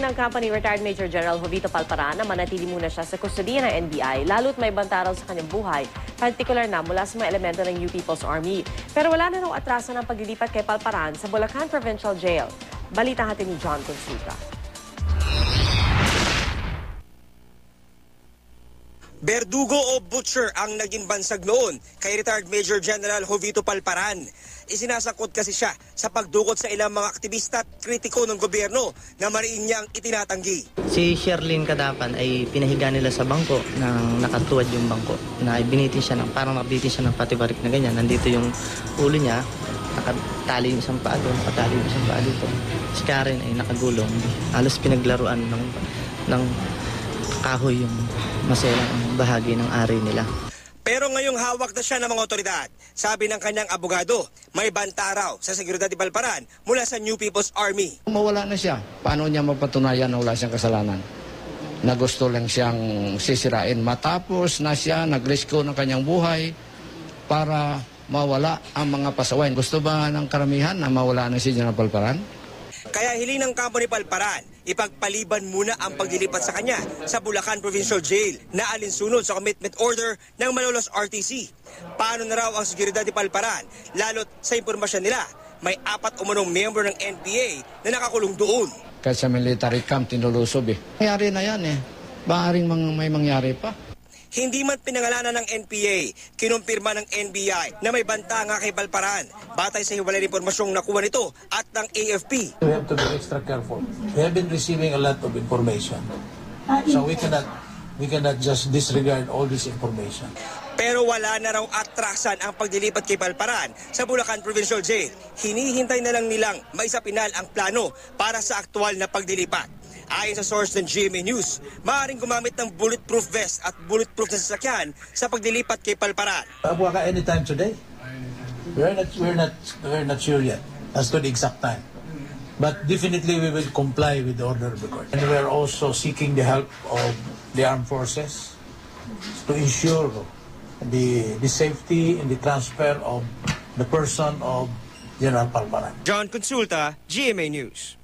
ng company retired Major General Jovito Palparan na manatili muna siya sa kustodiya ng NBI, lalo't may banta raw sa kanyang buhay, partikular na mula sa mga elemento ng New People's Army. Pero wala na raw atraso ng paglilipat kay Palparan sa Bulacan Provincial Jail. Balita natin ni John Consulta. Berdugo o butcher ang naging bansag noon kay retired Major General Jovito Palparan. Isinasakot kasi siya sa pagdukot sa ilang mga aktivista at kritiko ng gobyerno na mariin niyang itinatanggi. Si Sherlyn Cadapan ay pinahiga nila sa bangko nang nakatuwad yung bangko. Na binitin siya parang nabitin siya ng patibarik na ganyan. Nandito yung ulo niya, nakatali yung isang paa doon, nakatali yung isang paa dito. Si Karen ay nakagulong. Halos pinaglaruan ng kahoy yung maselang bahagi ng ari nila. Pero ngayong hawak na siya ng mga otoridad, sabi ng kanyang abogado, may banta raw sa seguridad ni Palparan mula sa New People's Army. Mawala na siya. Paano niya mapatunayan na wala siyang kasalanan? Na gusto lang siyang sisirain. Matapos na siya nagrisko ng kanyang buhay para mawala ang mga pasaway. Gusto ba ng karamihan na mawala na si General Palparan? Kaya hiling ng kampo ni Palparan, ipagpaliban muna ang paglilipat sa kanya sa Bulacan Provincial Jail na alinsunod sa commitment order ng Malolos RTC. Paano na raw ang seguridad ni Palparan? Lalo't sa impormasyon nila, may 4 umunong miyembro ng NPA na nakakulong doon. Kahit sa military camp, tinulusob Nangyari na yan Maaaring may mangyari pa. Hindi man pinangalanan ng NPA, kinumpirma ng NBI na may banta nga kay Palparan batay sa hiwalay na impormasyong nakuha nito at ng AFP. We have to be extra careful. We have been receiving a lot of information. So we cannot just disregard all this information. Pero wala na raw atrasan ang paglilipat kay Palparan sa Bulacan Provincial Jail. Hinihintay na lang nilang maisapinal ang plano para sa aktual na paglilipat. Ayon sa source ng GMA News, maaaring gumamit ng bulletproof vest at bulletproof na sasakyan sa paglilipat kay Palparan. Baka anytime today. We're not sure yet as to the exact time. But definitely we will comply with the order of the court. And we are also seeking the help of the armed forces to ensure the safety and the transfer of the person of General Palparan. John Consulta, GMA News.